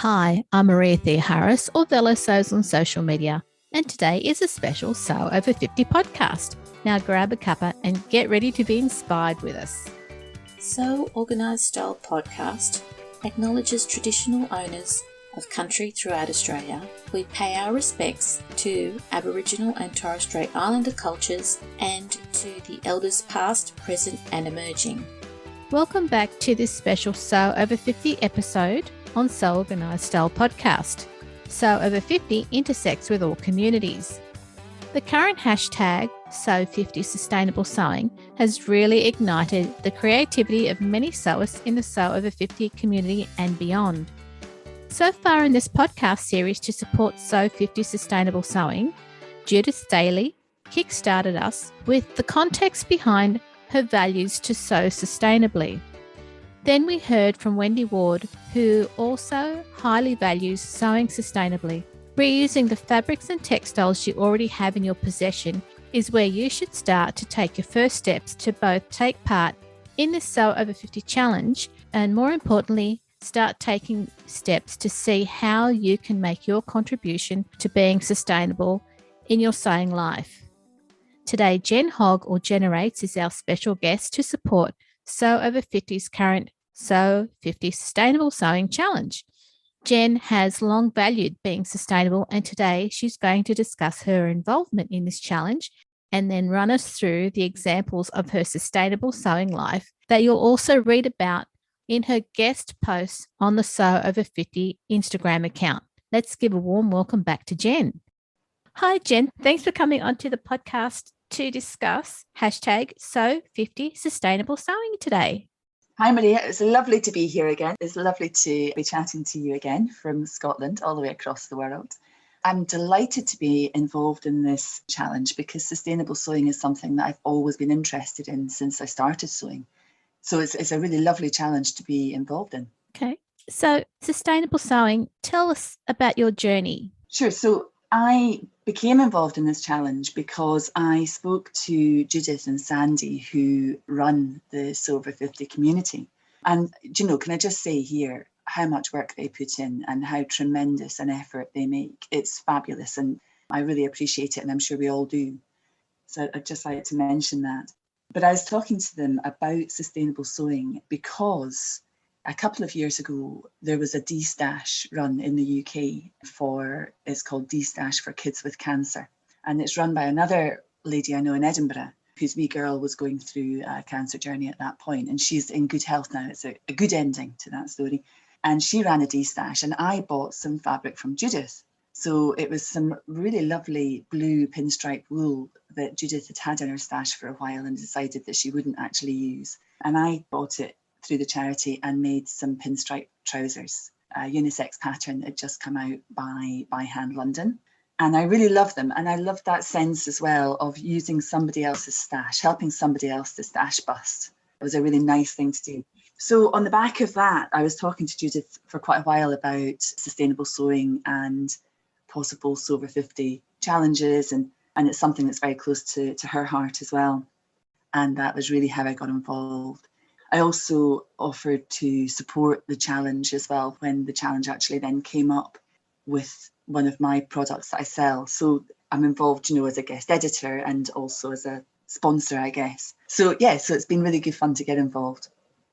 Hi, I'm Maria Thea Harris, or Velo Sews on social media, and today is a special Sew Over 50 podcast. Now grab a cuppa and get ready to be inspired with us. Sew Organised Style podcast acknowledges traditional owners of country throughout Australia. We pay our respects to Aboriginal and Torres Strait Islander cultures and to the elders past, present and emerging. Welcome back to this special Sew Over 50 episode on Sew Organised Style podcast. Sew Over 50 intersects with all communities. The current hashtag Sew50 Sustainable Sewing has really ignited the creativity of many sewists in the Sew Over 50 community and beyond. So far in this podcast series to support Sew50 Sustainable Sewing, Judith Daly kickstarted us with the context behind her values to sew sustainably. Then we heard from Wendy Ward, who also highly values sewing sustainably. Reusing the fabrics and textiles you already have in your possession is where you should start to take your first steps to both take part in the Sew Over 50 challenge and, more importantly, start taking steps to see how you can make your contribution to being sustainable in your sewing life. Today, Jen Hogg, or Generates, is our special guest to support Sew Over 50's current Sew 50 Sustainable Sewing Challenge. Jen has long valued being sustainable, and today she's going to discuss her involvement in this challenge and then run us through the examples of her sustainable sewing life that you'll also read about in her guest posts on the Sew Over 50 Instagram account. Let's give a warm welcome back to Jen. Hi, Jen. Thanks for coming onto the podcast to discuss hashtag Sew50 Sustainable Sewing today. Hi, Maria. It's lovely to be here again. It's lovely to be chatting to you again from Scotland all the way across the world. I'm delighted to be involved in this challenge because sustainable sewing is something that I've always been interested in since I started sewing. So it's a really lovely challenge to be involved in. Okay. So sustainable sewing, tell us about your journey. Sure. So I became involved in this challenge because I spoke to Judith and Sandy, who run the Sew Over 50 community. And, can I just say here how much work they put in and how tremendous an effort they make. It's fabulous and I really appreciate it, and I'm sure we all do. So I'd just like to mention that. But I was talking to them about sustainable sewing because a couple of years ago, there was a D-Stash run in the UK it's called D-Stash for Kids with Cancer. And it's run by another lady I know in Edinburgh, whose wee girl was going through a cancer journey at that point. And she's in good health now. It's a good ending to that story. And she ran a D-Stash and I bought some fabric from Judith. So it was some really lovely blue pinstripe wool that Judith had had in her stash for a while and decided that she wouldn't actually use. And I bought it through the charity and made some pinstripe trousers, a unisex pattern that had just come out by Hand London. And I really love them. And I love that sense as well of using somebody else's stash, helping somebody else to stash bust. It was a really nice thing to do. So on the back of that, I was talking to Judith for quite a while about sustainable sewing and possible Sew Over 50 challenges. And it's something that's very close to her heart as well. And that was really how I got involved. I also offered to support the challenge as well when the challenge actually then came up with one of my products that I sell. So I'm involved, as a guest editor and also as a sponsor, I guess. So it's been really good fun to get involved.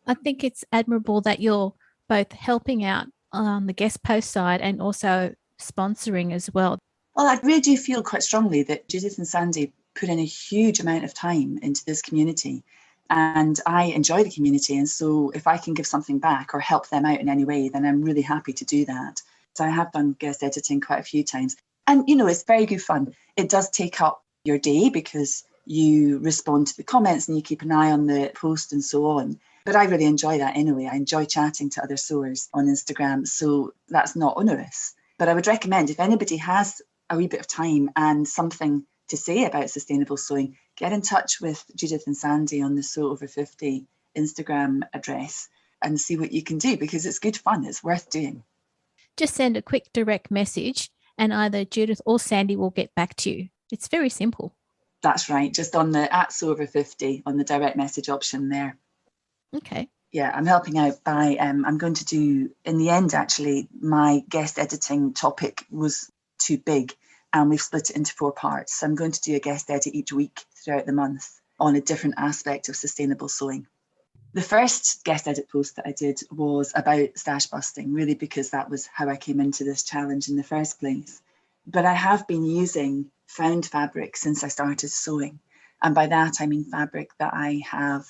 I think it's admirable that you're both helping out on the guest post side and also sponsoring as well. Well, I really do feel quite strongly that Judith and Sandy put in a huge amount of time into this community. And I enjoy the community. And so if I can give something back or help them out in any way, then I'm really happy to do that. So I have done guest editing quite a few times. And, it's very good fun. It does take up your day because you respond to the comments and you keep an eye on the post and so on. But I really enjoy that anyway. I enjoy chatting to other sewers on Instagram. So that's not onerous. But I would recommend if anybody has a wee bit of time and something to say about sustainable sewing, get in touch with Judith and Sandy on the Sew Over 50 Instagram address and see what you can do because it's good fun. It's worth doing. Just send a quick direct message and either Judith or Sandy will get back to you. It's very simple. That's right. Just on the @Sew Over 50 on the direct message option there. Okay. Yeah, I'm helping out by, I'm going to do, in the end, actually, my guest editing topic was too big and we've split it into 4 parts. So I'm going to do a guest edit each week throughout the month on a different aspect of sustainable sewing. The first guest edit post that I did was about stash busting, really because that was how I came into this challenge in the first place. But I have been using found fabric since I started sewing. And by that, I mean fabric that I have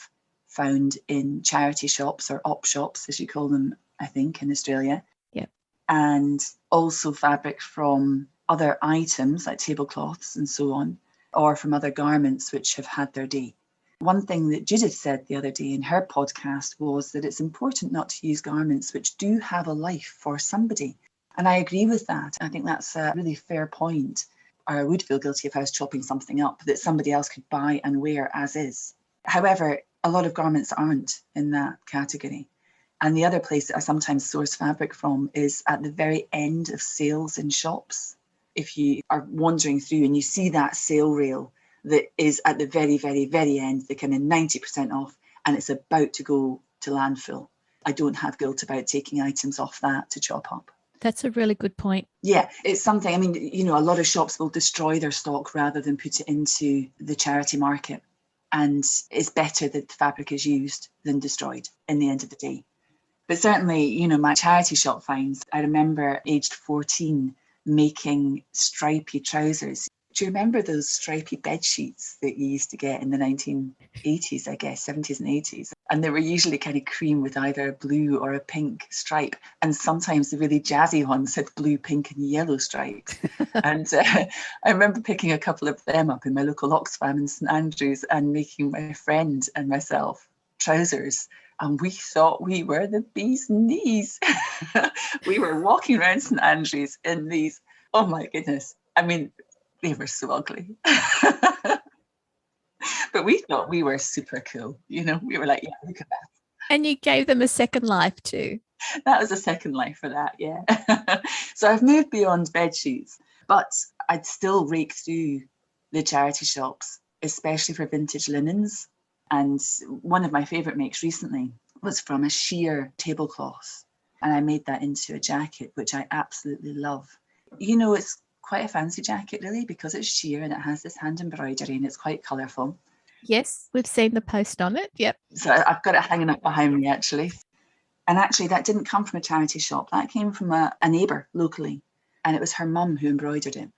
found in charity shops or op shops, as you call them, I think, in Australia. Yep. And also fabric from other items like tablecloths and so on, or from other garments which have had their day. One thing that Judith said the other day in her podcast was that it's important not to use garments which do have a life for somebody. And I agree with that. I think that's a really fair point. Or I would feel guilty if I was chopping something up that somebody else could buy and wear as is. However, a lot of garments aren't in that category. And the other place that I sometimes source fabric from is at the very end of sales in shops. If you are wandering through and you see that sale rail that is at the very, very, very end, the kind of 90% off, and it's about to go to landfill, I don't have guilt about taking items off that to chop up. That's a really good point. Yeah, it's something, I mean, you know, a lot of shops will destroy their stock rather than put it into the charity market. And it's better that the fabric is used than destroyed in the end of the day. But certainly, you know, my charity shop finds, I remember aged 14 making stripy trousers. Do you remember those stripy bed sheets that you used to get in the 1980s, I guess, 70s and 80s? And they were usually kind of cream with either a blue or a pink stripe. And sometimes the really jazzy ones had blue, pink and yellow stripes. And I remember picking a couple of them up in my local Oxfam in St Andrews and making my friend and myself trousers. And we thought we were the bee's knees. We were walking around St Andrews in these, oh my goodness. I mean, they were so ugly. But we thought we were super cool. You know, we were like, yeah, look at that. And you gave them a second life too. That was a second life for that, yeah. So I've moved beyond bed sheets, but I'd still rake through the charity shops, especially for vintage linens. And one of my favourite makes recently was from a sheer tablecloth. And I made that into a jacket, which I absolutely love. You know, it's quite a fancy jacket, really, because it's sheer and it has this hand embroidery and it's quite colourful. Yes, we've seen the post on it. Yep. So I've got it hanging up behind me, actually. And actually, that didn't come from a charity shop. That came from a neighbour locally. And it was her mum who embroidered it.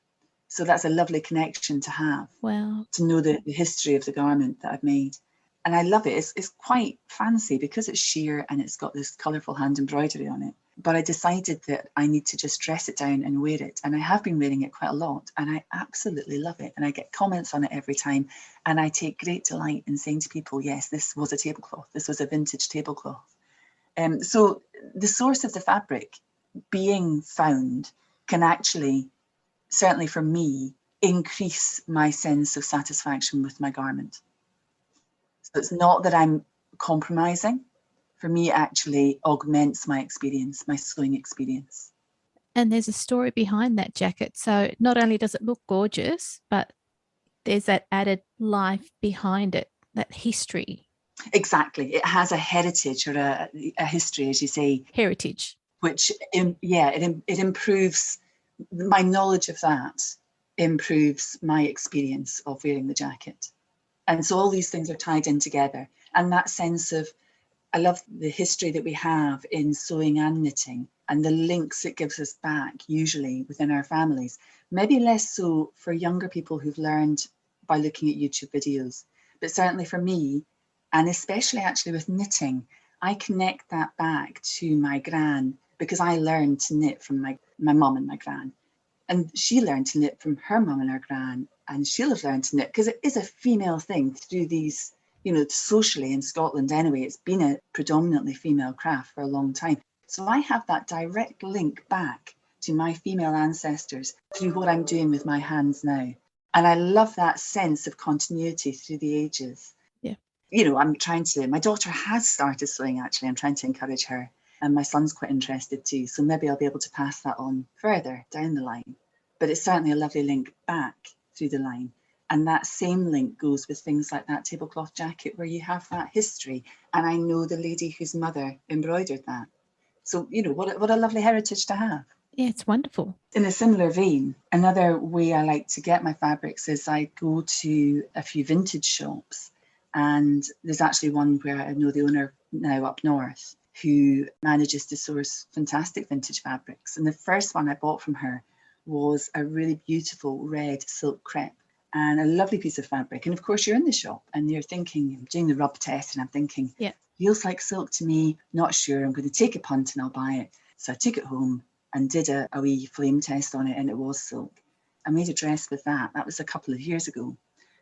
So that's a lovely connection to have. Wow. To know the history of the garment that I've made. And I love it. It's quite fancy because it's sheer and it's got this colourful hand embroidery on it. But I decided that I need to just dress it down and wear it. And I have been wearing it quite a lot. And I absolutely love it. And I get comments on it every time. And I take great delight in saying to people, yes, this was a tablecloth. This was a vintage tablecloth. So the source of the fabric being found can actually, certainly for me, increase my sense of satisfaction with my garment. So it's not that I'm compromising. For me, it actually augments my experience, my sewing experience. And there's a story behind that jacket. So not only does it look gorgeous, but there's that added life behind it, that history. Exactly. It has a heritage or a history, as you say. Heritage. Which, it improves my knowledge of that, improves my experience of wearing the jacket. And so all these things are tied in together. And that sense of, I love the history that we have in sewing and knitting and the links it gives us back, usually within our families. Maybe less so for younger people who've learned by looking at YouTube videos. But certainly for me, and especially actually with knitting, I connect that back to my gran because I learned to knit from my mum and my gran. And she learned to knit from her mum and her gran. And she'll have learned to knit because it is a female thing to do these, you know, socially in Scotland anyway. It's been a predominantly female craft for a long time. So I have that direct link back to my female ancestors through what I'm doing with my hands now. And I love that sense of continuity through the ages. Yeah. You know, my daughter has started sewing actually. I'm trying to encourage her. And my son's quite interested too. So maybe I'll be able to pass that on further down the line. But it's certainly a lovely link back through the line. And that same link goes with things like that tablecloth jacket where you have that history. And I know the lady whose mother embroidered that. So, what a lovely heritage to have. Yeah, it's wonderful. In a similar vein, another way I like to get my fabrics is I go to a few vintage shops. And there's actually one where I know the owner now up north who manages to source fantastic vintage fabrics. And the first one I bought from her was a really beautiful red silk crepe and a lovely piece of fabric. And of course, you're in the shop and you're thinking, I'm doing the rub test and I'm thinking, yeah, feels like silk to me, not sure, I'm going to take a punt and I'll buy it. So I took it home and did a wee flame test on it, and it was silk. I made a dress with that. That was a couple of years ago.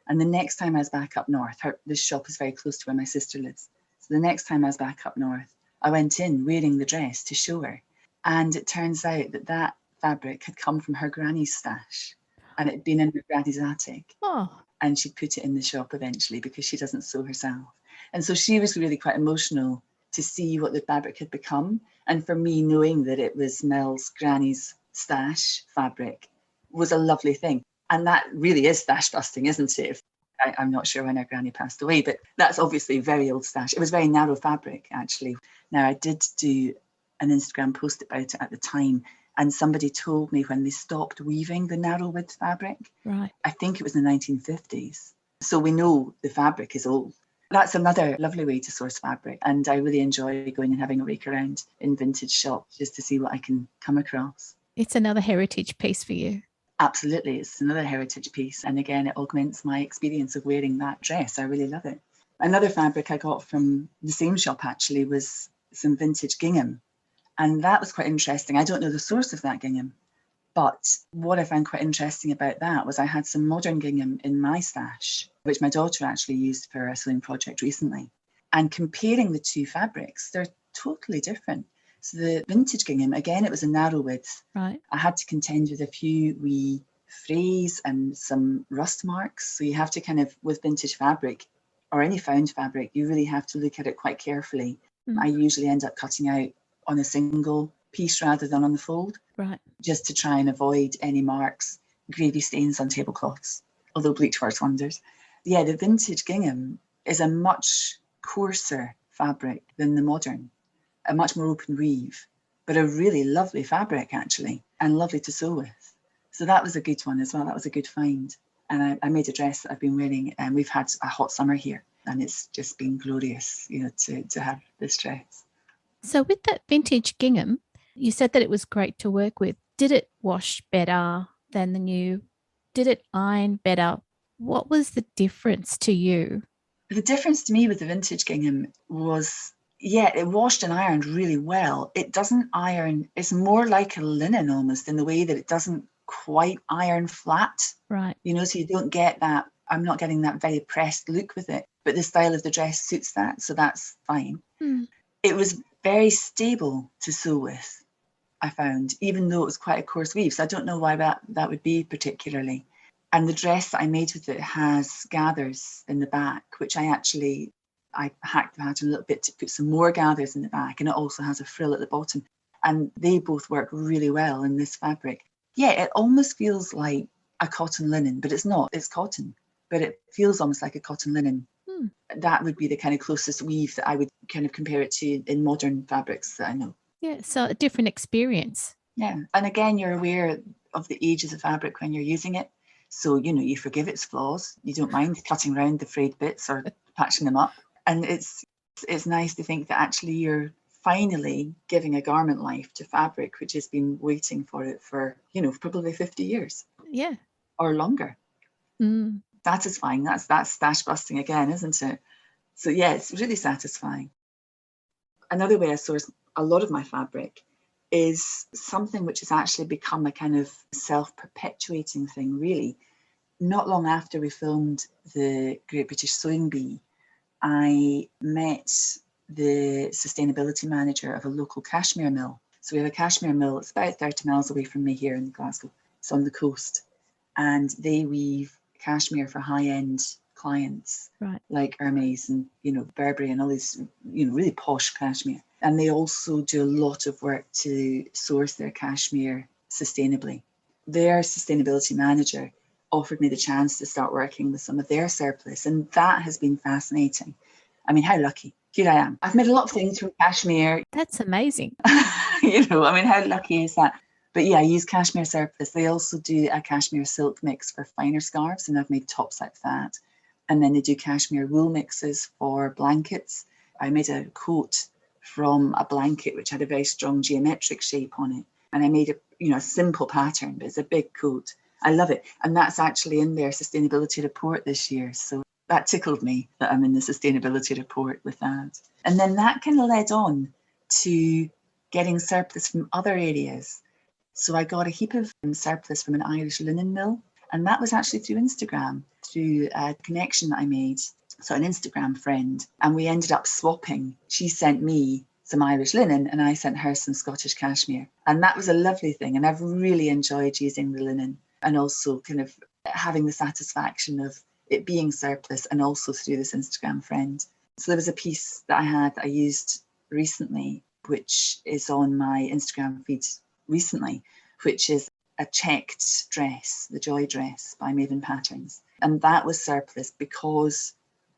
And the next time I was back up north, this shop is very close to where my sister lives. So the next time I was back up north, I went in wearing the dress to show her. And it turns out that fabric had come from her granny's stash and it had been in her granny's attic. Oh. And she'd put it in the shop eventually because she doesn't sew herself. And so she was really quite emotional to see what the fabric had become. And for me, knowing that it was Mel's granny's stash fabric was a lovely thing. And that really is stash busting, isn't it? I'm not sure when her granny passed away, but that's obviously very old stash. It was very narrow fabric, actually. Now, I did do an Instagram post about it at the time, and somebody told me when they stopped weaving the narrow width fabric, right, I think it was in the 1950s. So we know the fabric is old. That's another lovely way to source fabric. And I really enjoy going and having a rake around in vintage shops just to see what I can come across. It's another heritage piece for you. Absolutely. It's another heritage piece. And again, it augments my experience of wearing that dress. I really love it. Another fabric I got from the same shop actually was some vintage gingham. And that was quite interesting. I don't know the source of that gingham. But what I found quite interesting about that was I had some modern gingham in my stash, which my daughter actually used for a sewing project recently. And comparing the two fabrics, they're totally different. So the vintage gingham, again, it was a narrow width. Right. I had to contend with a few wee frays and some rust marks. So you have to kind of, with vintage fabric or any found fabric, you really have to look at it quite carefully. I usually end up cutting out on a single piece rather than on the fold. Right. Just to try and avoid any marks, gravy stains on tablecloths, although bleach works wonders. Yeah, the vintage gingham is a much coarser fabric than the modern, a much more open weave, but a really lovely fabric actually, and lovely to sew with. So that was a good one as well. That was a good find. And I made a dress that I've been wearing, and we've had a hot summer here, and it's just been glorious, to have this dress. So with that vintage gingham, you said that it was great to work with. Did it wash better than the new? Did it iron better? What was the difference to you? The difference to me with the vintage gingham was, it washed and ironed really well. It doesn't iron, it's more like a linen almost in the way that it doesn't quite iron flat. Right. So you don't get that, I'm not getting that very pressed look with it, but the style of the dress suits that, so that's fine. It was very stable to sew with, I found, even though it was quite a coarse weave. So I don't know why that would be particularly. And the dress that I made with it has gathers in the back, which I hacked the pattern a little bit to put some more gathers in the back. And it also has a frill at the bottom. And they both work really well in this fabric. Yeah, it almost feels like a cotton linen, but it's not. It's cotton, but it feels almost like a cotton linen. That would be the kind of closest weave that I would kind of compare it to in modern fabrics that I know. Yeah, so a different experience. Yeah, and again, you're aware of the age of the fabric when you're using it. So, you forgive its flaws. You don't mind cutting around the frayed bits or patching them up. And it's nice to think that actually you're finally giving a garment life to fabric, which has been waiting for it for, probably 50 years. Yeah. Or longer. Satisfying. That's stash busting again, isn't it? So yeah, it's really satisfying. Another way I source a lot of my fabric is something which has actually become a kind of self-perpetuating thing, really. Not long after we filmed the Great British Sewing Bee, I met the sustainability manager of a local cashmere mill. So we have a cashmere mill, it's about 30 miles away from me here in Glasgow. It's on the coast. And they weave cashmere for high-end clients, right, like Hermes and, Burberry and all these, really posh cashmere. And they also do a lot of work to source their cashmere sustainably. Their sustainability manager offered me the chance to start working with some of their surplus. And that has been fascinating. I mean, how lucky. Here I am. I've made a lot of things from cashmere. That's amazing. I mean, how lucky is that? But yeah, I use cashmere surplus. They also do a cashmere silk mix for finer scarves, and I've made tops out of that. And then they do cashmere wool mixes for blankets. I made a coat from a blanket which had a very strong geometric shape on it. And I made a simple pattern, but it's a big coat. I love it. And that's actually in their sustainability report this year. So that tickled me that I'm in the sustainability report with that. And then that kind of led on to getting surplus from other areas. So I got a heap of surplus from an Irish linen mill. And that was actually through Instagram, through a connection that I made. So an Instagram friend. And we ended up swapping. She sent me some Irish linen and I sent her some Scottish cashmere. And that was a lovely thing. And I've really enjoyed using the linen and also kind of having the satisfaction of it being surplus and also through this Instagram friend. So there was a piece that I used recently, which is on my Instagram feed recently, which is a checked dress, the Joy dress by Maven Patterns. And that was surplus because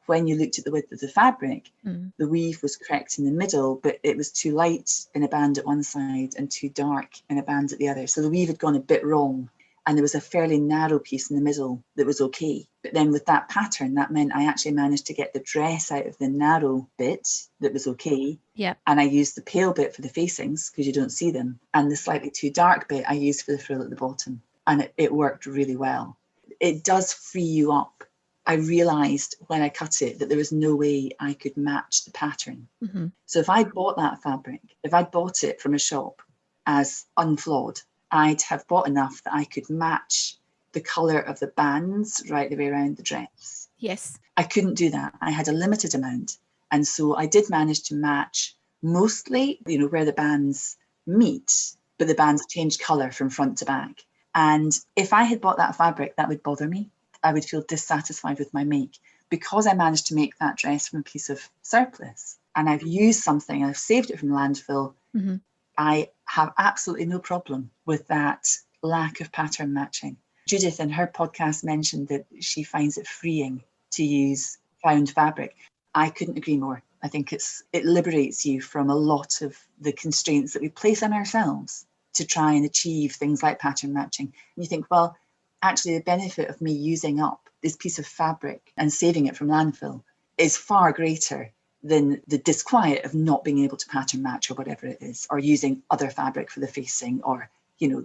when you looked at the width of the fabric, the weave was correct in the middle, but it was too light in a band at one side and too dark in a band at the other. So the weave had gone a bit wrong. And there was a fairly narrow piece in the middle that was okay. But then with that pattern, that meant I actually managed to get the dress out of the narrow bit that was okay. Yeah. And I used the pale bit for the facings because you don't see them. And the slightly too dark bit I used for the frill at the bottom. And it worked really well. It does free you up. I realised when I cut it that there was no way I could match the pattern. Mm-hmm. So if I bought that fabric, if I bought it from a shop as unflawed, I'd have bought enough that I could match the colour of the bands right the way around the dress. Yes. I couldn't do that. I had a limited amount. And so I did manage to match mostly, where the bands meet, but the bands change colour from front to back. And if I had bought that fabric, that would bother me. I would feel dissatisfied with my make. Because I managed to make that dress from a piece of surplus and I've used something, I've saved it from landfill, Mm-hmm. I have absolutely no problem with that lack of pattern matching. Judith in her podcast mentioned that she finds it freeing to use found fabric. I couldn't agree more. I think it liberates you from a lot of the constraints that we place on ourselves to try and achieve things like pattern matching. And you think, well, actually the benefit of me using up this piece of fabric and saving it from landfill is far greater than the disquiet of not being able to pattern match or whatever it is, or using other fabric for the facing, or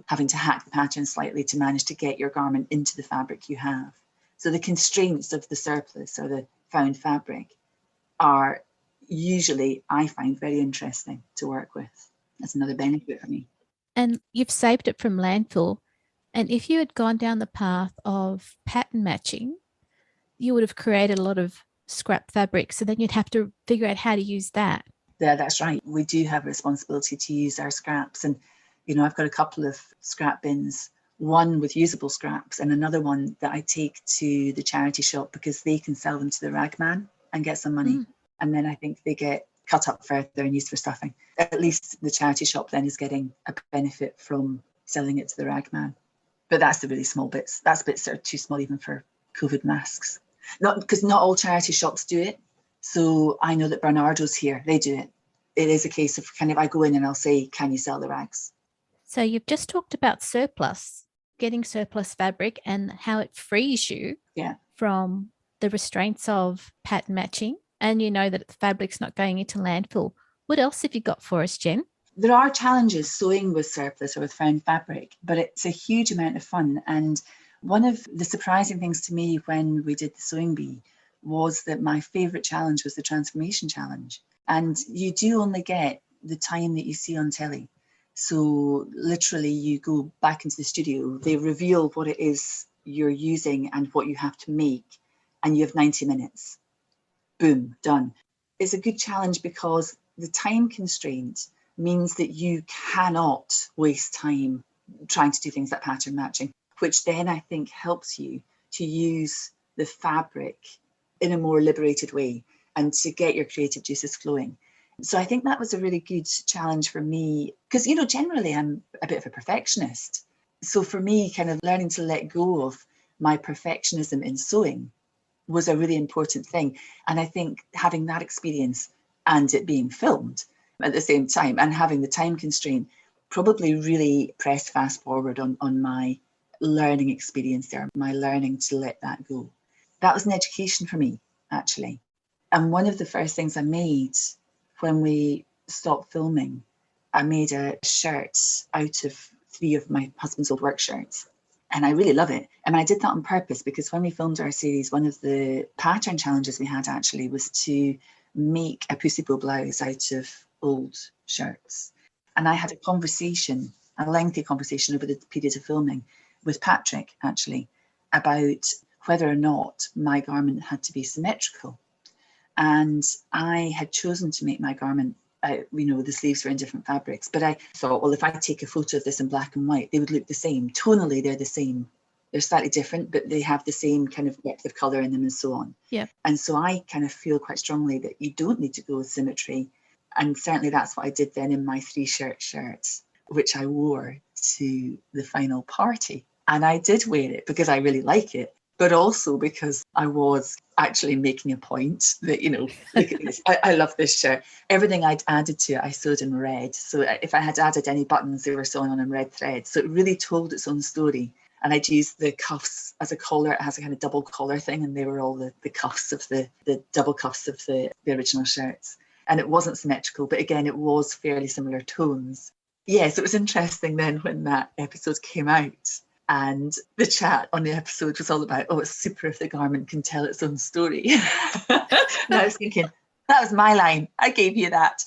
having to hack the pattern slightly to manage to get your garment into the fabric you have. So the constraints of the surplus or the found fabric are usually, I find, very interesting to work with. That's another benefit for me. And you've saved it from landfill. And if you had gone down the path of pattern matching, you would have created a lot of scrap fabric. So then you'd have to figure out how to use that. Yeah, that's right. We do have a responsibility to use our scraps. And, I've got a couple of scrap bins, one with usable scraps and another one that I take to the charity shop because they can sell them to the ragman and get some money. And then I think they get cut up further and used for stuffing. At least the charity shop then is getting a benefit from selling it to the ragman. But that's the really small bits. That's bits that are too small even for COVID masks. Because not all charity shops do it. So I know that Bernardo's here, they do it. It is a case of I go in and I'll say, can you sell the rags? So you've just talked about surplus, getting surplus fabric and how it frees you from the restraints of pattern matching. And you know that the fabric's not going into landfill. What else have you got for us, Jen? There are challenges sewing with surplus or with found fabric, but it's a huge amount of fun. And one of the surprising things to me when we did the sewing bee was that my favourite challenge was the transformation challenge. And you do only get the time that you see on telly. So literally you go back into the studio, they reveal what it is you're using and what you have to make, and you have 90 minutes. Boom, done. It's a good challenge because the time constraint means that you cannot waste time trying to do things like pattern matching, which then I think helps you to use the fabric in a more liberated way and to get your creative juices flowing. So I think that was a really good challenge for me because, generally I'm a bit of a perfectionist. So for me, kind of learning to let go of my perfectionism in sewing was a really important thing. And I think having that experience and it being filmed at the same time and having the time constraint probably really pressed fast forward on my learning experience there, my learning to let that go. That was an education for me, actually. And one of the first things I made when we stopped filming, I made a shirt out of 3 of my husband's old work shirts. And I really love it. And I did that on purpose because when we filmed our series, one of the pattern challenges we had actually was to make a pussy bow blouse out of old shirts. And I had a lengthy conversation over the period of filming with Patrick, actually, about whether or not my garment had to be symmetrical. And I had chosen to make my garment, the sleeves were in different fabrics, but I thought, well, if I take a photo of this in black and white, they would look the same. Tonally, they're the same. They're slightly different, but they have the same kind of depth of colour in them and so on. Yeah. And so I kind of feel quite strongly that you don't need to go with symmetry. And certainly that's what I did then in my 3 shirts, which I wore to the final party. And I did wear it because I really like it, but also because I was actually making a point that, look at this. I love this shirt. Everything I'd added to it, I sewed in red. So if I had added any buttons, they were sewn on in red thread. So it really told its own story. And I'd used the cuffs as a collar. It has a kind of double collar thing, and they were all the cuffs of the double cuffs of the original shirts. And it wasn't symmetrical, but again, it was fairly similar tones. Yes, it was interesting then when that episode came out. And the chat on the episode was all about, oh, it's super if the garment can tell its own story. And I was thinking, that was my line. I gave you that.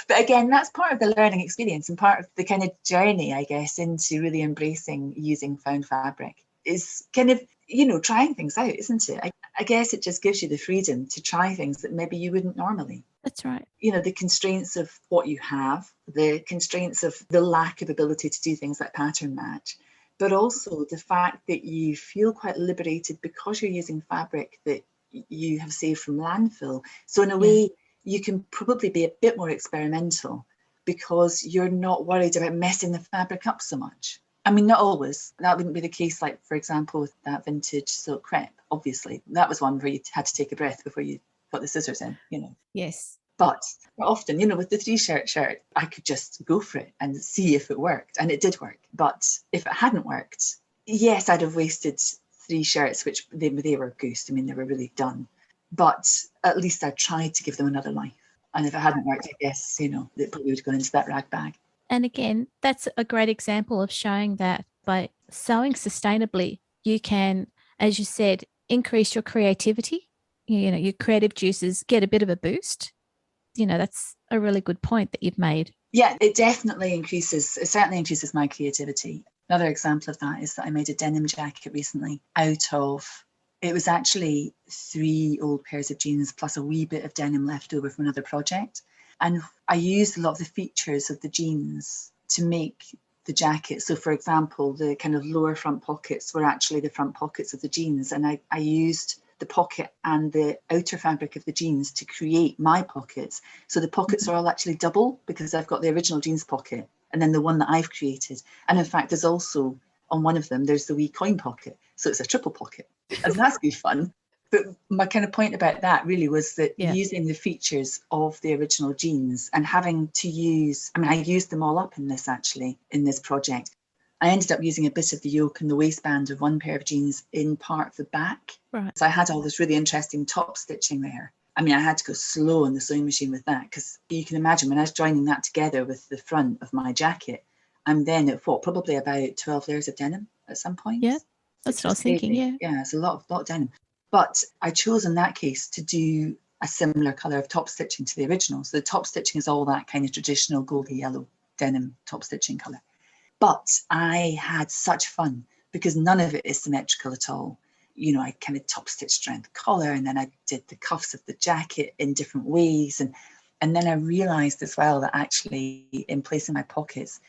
But again, that's part of the learning experience and part of the kind of journey, I guess, into really embracing using found fabric is kind of, trying things out, isn't it? I guess it just gives you the freedom to try things that maybe you wouldn't normally. That's right. The constraints of what you have, the constraints of the lack of ability to do things like pattern match, but also the fact that you feel quite liberated because you're using fabric that you have saved from landfill. So in a way, you can probably be a bit more experimental because you're not worried about messing the fabric up so much. I mean, not always. That wouldn't be the case, like, for example, with that vintage silk crepe. Obviously, that was one where you had to take a breath before you got the scissors in, Yes. But often, with the 3 shirt, I could just go for it and see if it worked. And it did work. But if it hadn't worked, yes, I'd have wasted 3 shirts, which they were goosed. I mean, they were really done. But at least I tried to give them another life. And if it hadn't worked, I guess, it probably would have gone into that rag bag. And again, that's a great example of showing that by sewing sustainably, you can, as you said, increase your creativity. Your creative juices get a bit of a boost. That's a really good point that you've made. Yeah, it certainly increases my creativity. Another example of that is that I made a denim jacket recently out of, it was actually 3 old pairs of jeans plus a wee bit of denim left over from another project. And I used a lot of the features of the jeans to make the jacket. So for example, the kind of lower front pockets were actually the front pockets of the jeans. And I used the pocket and the outer fabric of the jeans to create my pockets. So the pockets are all actually double because I've got the original jeans pocket and then the one that I've created. And in fact, there's also on one of them, there's the wee coin pocket. So it's a triple pocket. And that's good fun. But my kind of point about that really was that using the features of the original jeans and having to use, I used them all up in this project. I ended up using a bit of the yoke and the waistband of one pair of jeans in part of the back. Right. So I had all this really interesting top stitching there. I had to go slow on the sewing machine with that because you can imagine when I was joining that together with the front of my jacket, I'm then at probably about 12 layers of denim at some point. Yeah, that's what I was thinking, yeah. Yeah, it's a lot of denim. But I chose in that case to do a similar colour of top stitching to the original. So the top stitching is all that kind of traditional goldy yellow denim top stitching colour. But I had such fun because none of it is symmetrical at all. I kind of top stitched around the collar and then I did the cuffs of the jacket in different ways. And then I realised as well that actually in placing my pockets,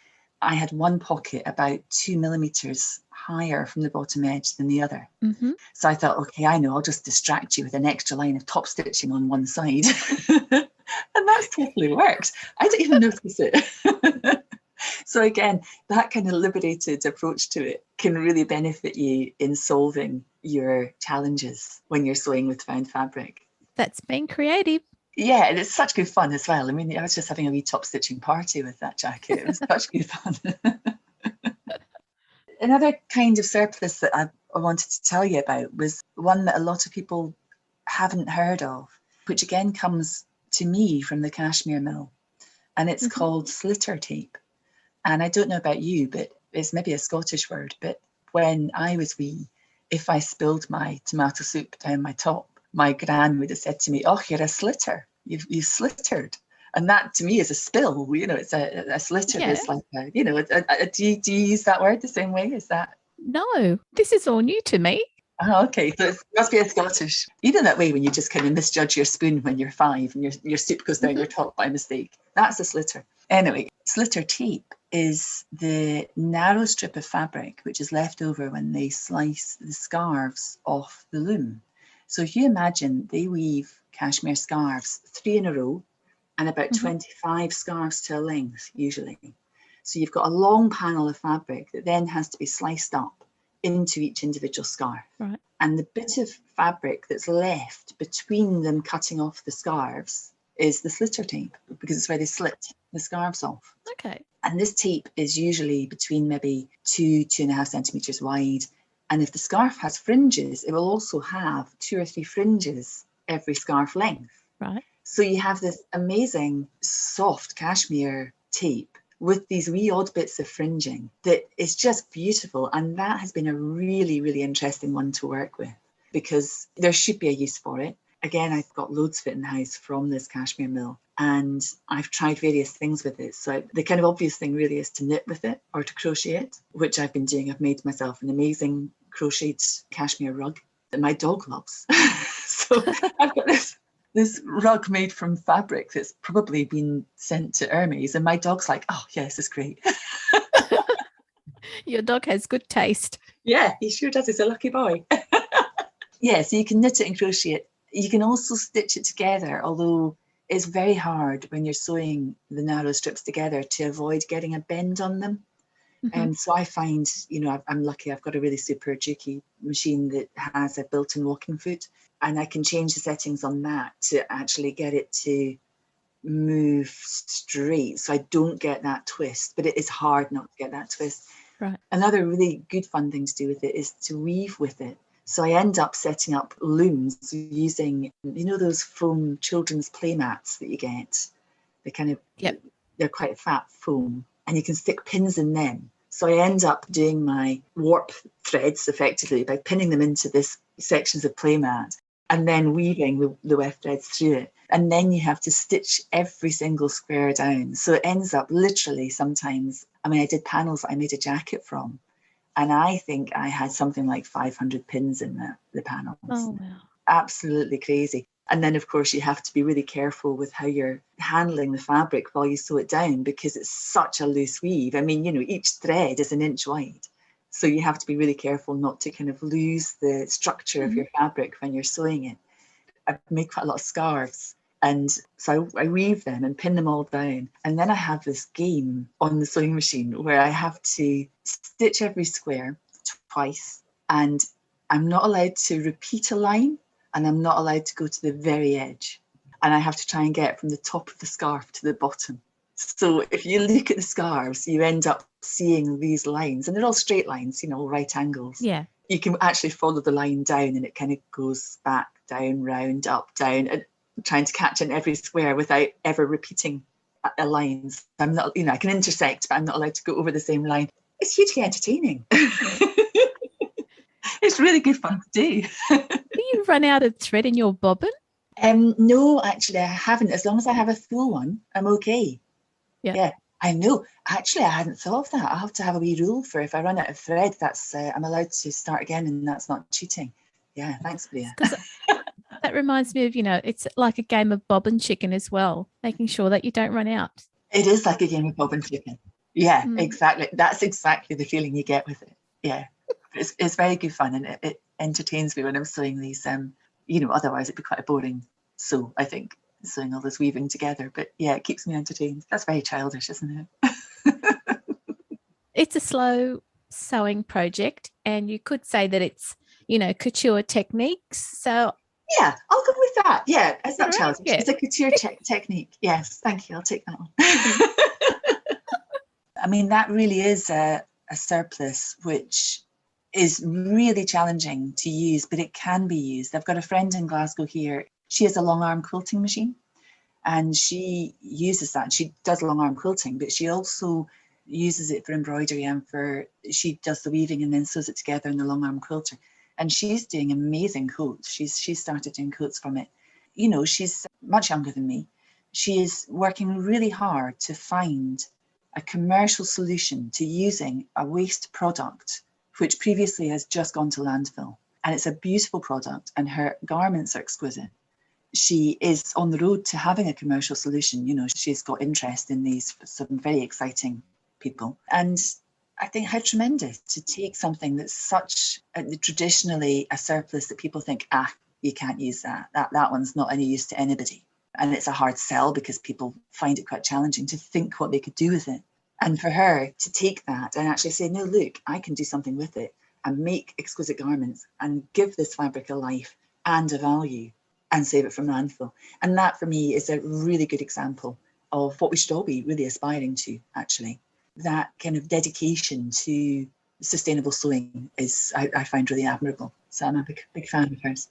I had one pocket about 2 millimetres higher from the bottom edge than the other. Mm-hmm. So I thought, okay, I know, I'll just distract you with an extra line of top stitching on one side. And that's totally worked. I didn't even notice it. So again, that kind of liberated approach to it can really benefit you in solving your challenges when you're sewing with found fabric. That's being creative. Yeah, and it's such good fun as well. I mean, I was just having a wee top stitching party with that jacket. It was such good fun. Another kind of surplus that I wanted to tell you about was one that a lot of people haven't heard of, which again comes to me from the cashmere mill, and it's called slitter tape. And I don't know about you, but it's maybe a Scottish word, but when I was wee, if I spilled my tomato soup down my top, my gran would have said to me, "Oh, you're a slitter. You've slittered." And that to me is a spill. It's a slitter is like do you use that word the same way? Is that? No, this is all new to me. Oh, okay, so it must be a Scottish. You know that way when you just kind of misjudge your spoon when you're 5 and your soup goes down your top by mistake. That's a slitter. Anyway, slitter tape is the narrow strip of fabric which is left over when they slice the scarves off the loom. So if you imagine they weave cashmere scarves 3 in a row and about 25 scarves to a length usually. So you've got a long panel of fabric that then has to be sliced up into each individual scarf. Right. And the bit of fabric that's left between them cutting off the scarves is the slitter tape, because it's where they slit the scarves off. Okay. And this tape is usually between maybe 2.5 centimetres wide. And if the scarf has fringes, it will also have 2 or 3 fringes every scarf length. Right. So you have this amazing soft cashmere tape with these wee odd bits of fringing that is just beautiful. And that has been a really, really interesting one to work with, because there should be a use for it. Again, I've got loads of it in the house from this cashmere mill, and I've tried various things with it. So the kind of obvious thing really is to knit with it or to crochet it, which I've been doing. I've made myself an amazing crocheted cashmere rug that my dog loves. So I've got this rug made from fabric that's probably been sent to Hermes, and my dog's like, "Oh, yes, it's great." Your dog has good taste. Yeah, he sure does. He's a lucky boy. Yeah, so you can knit it and crochet it. You can also stitch it together, although it's very hard when you're sewing the narrow strips together to avoid getting a bend on them. And so I find, I'm lucky. I've got a really super Juki machine that has a built-in walking foot, and I can change the settings on that to actually get it to move straight, so I don't get that twist. But it is hard not to get that twist. Right. Another really good fun thing to do with it is to weave with it. So I end up setting up looms using, those foam children's play mats that you get. They kind of, they're quite fat foam, and you can stick pins in them. So I end up doing my warp threads effectively by pinning them into this sections of playmat and then weaving the weft threads through it. And then you have to stitch every single square down. So it ends up literally sometimes, I did panels that I made a jacket from, and I think I had something like 500 pins in the panels. Oh, wow. Absolutely crazy. And then, of course, you have to be really careful with how you're handling the fabric while you sew it down, because it's such a loose weave. Each thread is an inch wide. So you have to be really careful not to kind of lose the structure of your fabric when you're sewing it. I've made quite a lot of scarves. And so I weave them and pin them all down. And then I have this game on the sewing machine where I have to stitch every square twice. And I'm not allowed to repeat a line, and I'm not allowed to go to the very edge. And I have to try and get from the top of the scarf to the bottom. So if you look at the scarves, you end up seeing these lines, and they're all straight lines, all right angles. Yeah. You can actually follow the line down, and it kind of goes back, down, round, up, down, and trying to catch in every square without ever repeating a line. So I'm not, I can intersect, but I'm not allowed to go over the same line. It's hugely entertaining. It's really good fun to do. Do you run out of thread in your bobbin? No, actually, I haven't. As long as I have a full one, I'm okay. Yeah, I know. Actually, I hadn't thought of that. I'll have to have a wee rule for if I run out of thread, that's I'm allowed to start again, and that's not cheating. Yeah, thanks, Bria. That reminds me of, it's like a game of bobbin chicken as well, making sure that you don't run out. It is like a game of bobbin chicken. Yeah, exactly. That's exactly the feeling you get with it. Yeah, it's very good fun, and it entertains me when I'm sewing these. Otherwise it'd be quite a boring sew, I think, sewing all this weaving together. But yeah, it keeps me entertained. That's very childish, isn't it? It's a slow sewing project, and you could say that it's, couture techniques. So, Yeah, I'll go with that. Yeah, it's is that not right? challenge. Yeah. It's a couture technique. Yes, thank you. I'll take that one. I mean, that really is a surplus which is really challenging to use, but it can be used. I've got a friend in Glasgow here. She has a long arm quilting machine, and she uses that. She does long arm quilting, but she also uses it for embroidery, and she does the weaving and then sews it together in the long arm quilter. And she's doing amazing coats. She's started doing coats from it. She's much younger than me. She is working really hard to find a commercial solution to using a waste product which previously has just gone to landfill. And it's a beautiful product, and her garments are exquisite. She is on the road to having a commercial solution. She's got interest in some very exciting people. And I think how tremendous to take something that's such traditionally a surplus that people think, you can't use that. That one's not any use to anybody. And it's a hard sell because people find it quite challenging to think what they could do with it. And for her to take that and actually say, no, look, I can do something with it and make exquisite garments and give this fabric a life and a value and save it from landfill. And that for me is a really good example of what we should all be really aspiring to, actually. That kind of dedication to sustainable sewing I find really admirable. So I'm a big fan of hers.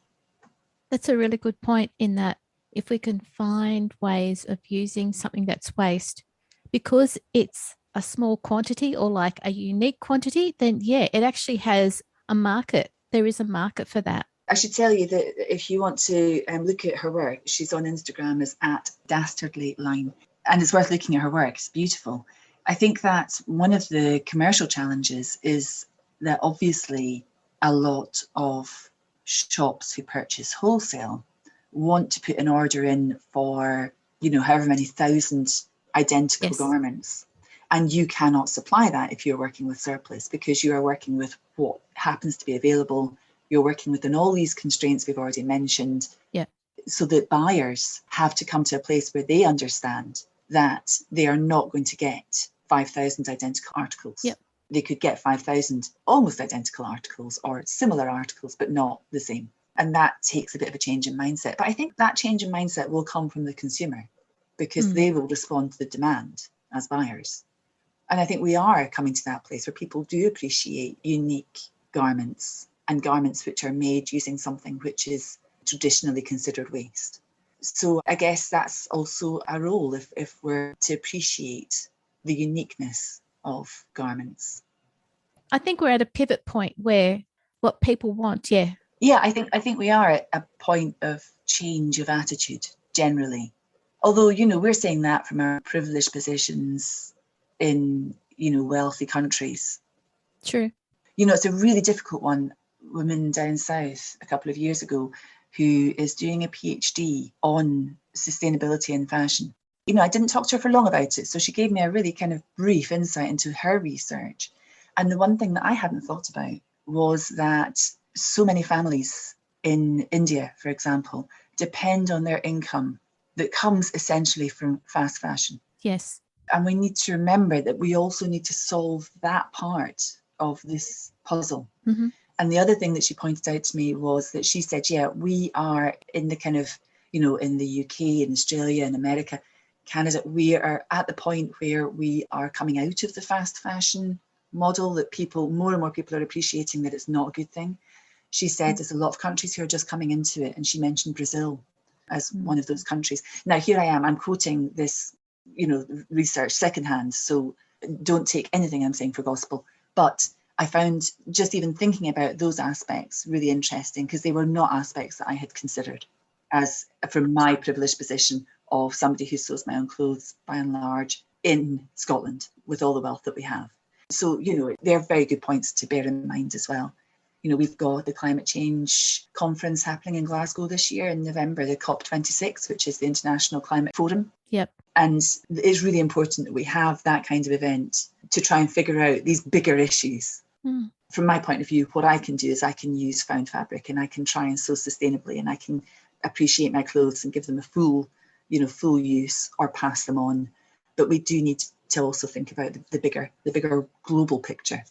That's a really good point, in that if we can find ways of using something that's waste, because it's a small quantity or like a unique quantity, then it actually has a market. There is a market for that. I should tell you that if you want to look at her work, she's on Instagram as @dastardlyline, and it's worth looking at her work. It's beautiful. I think that one of the commercial challenges is that obviously a lot of shops who purchase wholesale want to put an order in for, however many thousand identical garments. And you cannot supply that if you're working with surplus, because you are working with what happens to be available. You're working within all these constraints we've already mentioned. Yeah. So that buyers have to come to a place where they understand that they are not going to get 5,000 identical articles. Yep. They could get 5,000 almost identical articles or similar articles, but not the same. And that takes a bit of a change in mindset. But I think that change in mindset will come from the consumer, because they will respond to the demand as buyers. And I think we are coming to that place where people do appreciate unique garments and garments which are made using something which is traditionally considered waste. So I guess that's also a role if we're to appreciate the uniqueness of garments. I think we're at a pivot point where what people want, Yeah, I think we are at a point of change of attitude generally. Although, we're saying that from our privileged positions in, wealthy countries. True. It's a really difficult one. Woman down south a couple of years ago who is doing a PhD on sustainability in fashion. I didn't talk to her for long about it, so she gave me a really kind of brief insight into her research. And the one thing that I hadn't thought about was that so many families in India, for example, depend on their income that comes essentially from fast fashion. Yes. And we need to remember that we also need to solve that part of this puzzle. Mm-hmm. And the other thing that she pointed out to me was that she said, we are in the kind of, in the UK and Australia and America, Canada, we are at the point where we are coming out of the fast fashion model, that more and more people are appreciating that it's not a good thing. She said there's a lot of countries who are just coming into it. And she mentioned Brazil as one of those countries. Now, here I am, I'm quoting this, research secondhand. So don't take anything I'm saying for gospel. But I found just even thinking about those aspects really interesting, because they were not aspects that I had considered as from my privileged position of somebody who sews my own clothes by and large in Scotland with all the wealth that we have. So, they're very good points to bear in mind as well. We've got the climate change conference happening in Glasgow this year in November, the COP26, which is the International Climate Forum. Yep. And it's really important that we have that kind of event to try and figure out these bigger issues. From my point of view, what I can do is I can use found fabric, and I can try and sew sustainably, and I can appreciate my clothes and give them a full use or pass them on. But we do need to also think about the bigger global picture.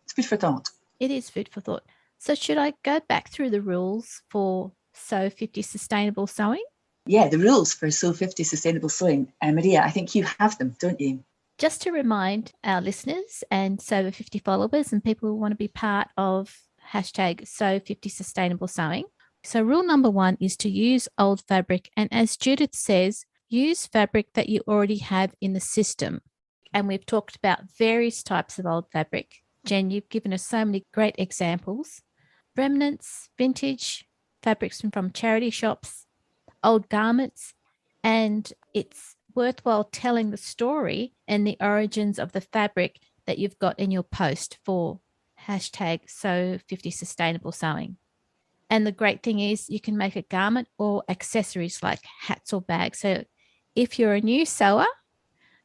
It's food for thought. It is food for thought. So should I go back through the rules for Sew 50 sustainable sewing? Yeah, the rules for Sew 50 sustainable sewing. Maria, I think you have them, don't you? Just to remind our listeners and Sew 50 followers and people who want to be part of hashtag Sew 50 sustainable sewing. So rule number 1 is to use old fabric. And as Judith says, use fabric that you already have in the system. And we've talked about various types of old fabric. Jen, you've given us so many great examples. Remnants, vintage, fabrics from charity shops, old garments, and it's worthwhile telling the story and the origins of the fabric that you've got in your post for hashtag Sew 50 sustainable sewing. And the great thing is you can make a garment or accessories like hats or bags. So if you're a new sewer,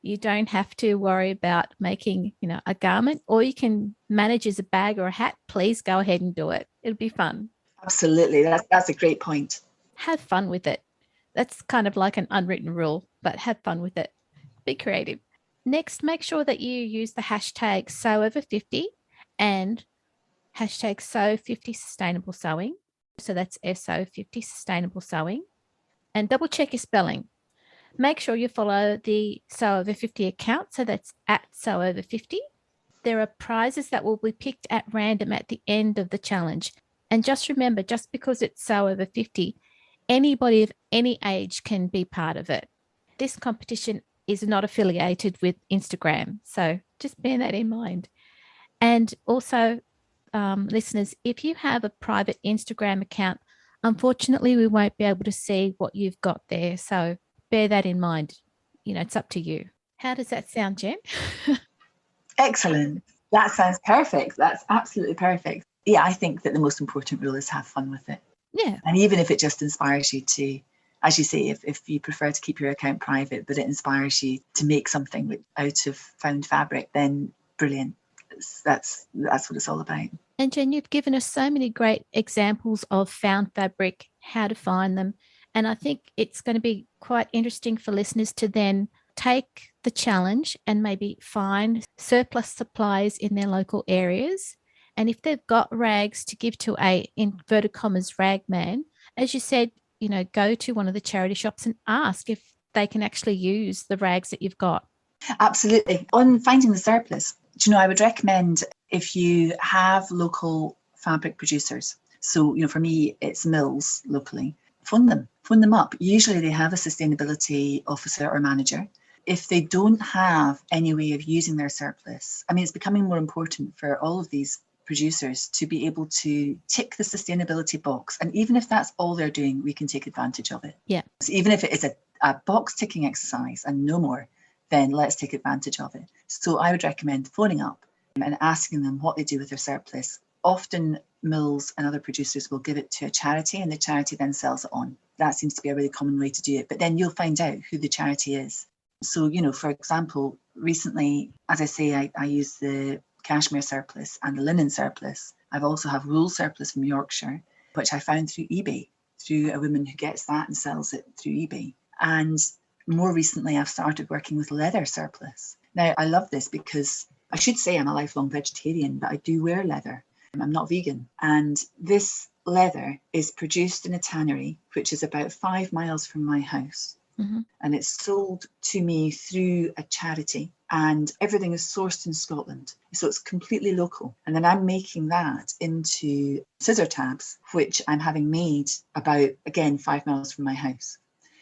you don't have to worry about making, a garment, or you can manage as a bag or a hat. Please go ahead and do it. It'll be fun. Absolutely. That's a great point. Have fun with it. That's kind of like an unwritten rule, but have fun with it. Be creative. Next, make sure that you use the hashtag SewOver50 and hashtag Sew50 sustainable sewing. So that's SO50 sustainable sewing. And double check your spelling. Make sure you follow the SewOver50 account. So that's at SewOver50. There are prizes that will be picked at random at the end of the challenge. And just remember, just because it's SewOver50, anybody of any age can be part of it. This competition is not affiliated with Instagram. So just bear that in mind. And also, listeners, if you have a private Instagram account, unfortunately, we won't be able to see what you've got there. So bear that in mind. It's up to you. How does that sound, Jen? Excellent. That sounds perfect. That's absolutely perfect. Yeah, I think that the most important rule is have fun with it. Yeah. And even if it just inspires you to, as you say, if you prefer to keep your account private, but it inspires you to make something out of found fabric, then brilliant. That's what it's all about. And Jen, you've given us so many great examples of found fabric, how to find them. And I think it's going to be quite interesting for listeners to then take the challenge and maybe find surplus supplies in their local areas. And if they've got rags to give to a inverted commas rag man, as you said, go to one of the charity shops and ask if they can actually use the rags that you've got. Absolutely. On finding the surplus, I would recommend if you have local fabric producers. So, for me, it's mills locally. Phone them up. Usually they have a sustainability officer or manager. If they don't have any way of using their surplus, it's becoming more important for all of these producers to be able to tick the sustainability box. And even if that's all they're doing, we can take advantage of it. Yeah. So even if it is a box ticking exercise and no more, then let's take advantage of it. So I would recommend phoning up and asking them what they do with their surplus. Often mills and other producers will give it to a charity and the charity then sells it on. That seems to be a really common way to do it. But then you'll find out who the charity is. So, for example, recently, as I say, I use the cashmere surplus and the linen surplus. I've also have wool surplus from Yorkshire, which I found through eBay, through a woman who gets that and sells it through eBay. And more recently, I've started working with leather surplus. Now, I love this because I should say I'm a lifelong vegetarian, but I do wear leather. I'm not vegan. And this leather is produced in a tannery, which is about 5 miles from my house. Mm-hmm. And it's sold to me through a charity, and everything is sourced in Scotland. So it's completely local. And then I'm making that into scissor tabs, which I'm having made about, again, 5 miles from my house.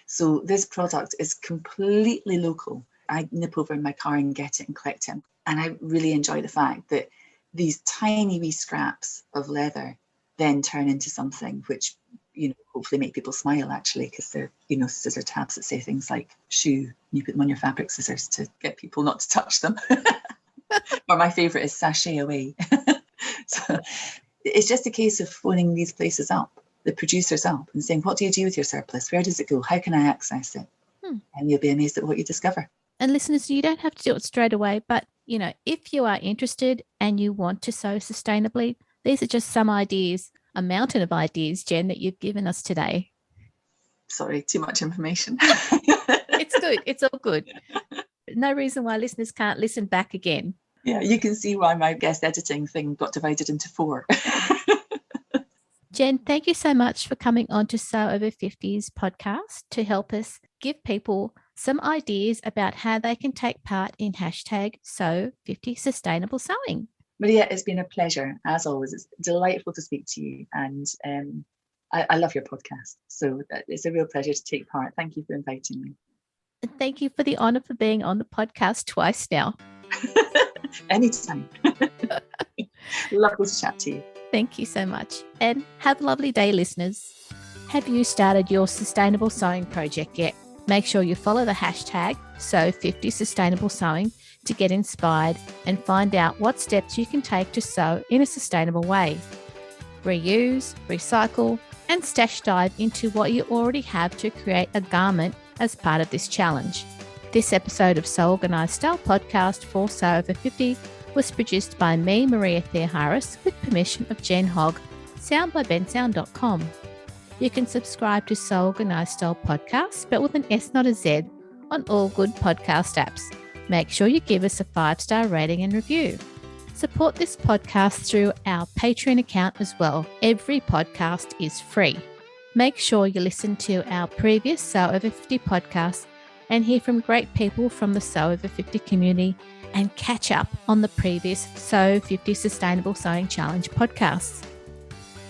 So this product is completely local. I nip over in my car and get it and collect it. And I really enjoy the fact that these tiny wee scraps of leather then turn into something which, hopefully make people smile, actually, because they're, scissor tabs that say things like shoe. You put them on your fabric scissors to get people not to touch them. Or my favourite is sachet away. So it's just a case of phoning these places up, the producers up, and saying, what do you do with your surplus? Where does it go? How can I access it? And you'll be amazed at what you discover. And listeners, you don't have to do it straight away, but, if you are interested and you want to sew sustainably, these are just some ideas, a mountain of ideas, Jen, that you've given us today. Sorry, too much information. It's good. It's all good. no reason why listeners can't listen back again. Yeah, you can see why my guest editing thing got divided into 4. Jen, thank you so much for coming on to Sew Over 50's podcast to help us give people some ideas about how they can take part in hashtag Sew50 Sustainable Sewing. Maria, it's been a pleasure, as always. It's delightful to speak to you, and I love your podcast. So it's a real pleasure to take part. Thank you for inviting me. And thank you for the honour for being on the podcast twice now. Anytime. Lovely to chat to you. Thank you so much. And have a lovely day, listeners. Have you started your sustainable sewing project yet? Make sure you follow the hashtag Sew50 Sustainable Sewing to get inspired and find out what steps you can take to sew in a sustainable way. Reuse, recycle, and stash dive into what you already have to create a garment as part of this challenge. This episode of Sew Organised Style podcast for Sew Over 50 was produced by me, Maria Theoharis, with permission of Jen Hogg, sound by bensound.com. You can subscribe to Sew Organised Style podcast, spelled with an S, not a Z, on all good podcast apps. Make sure you give us a 5-star rating and review. Support this podcast through our Patreon account as well. Every podcast is free. Make sure you listen to our previous Sew Over 50 podcasts and hear from great people from the Sew Over 50 community and catch up on the previous Sew 50 Sustainable Sewing Challenge podcasts.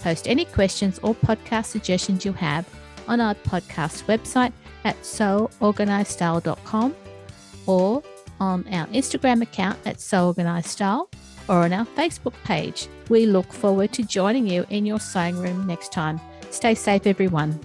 Post any questions or podcast suggestions you have on our podcast website at seworganisedstyle.com or on our Instagram account at seworganisedstyle or on our Facebook page. We look forward to joining you in your sewing room next time. Stay safe, everyone.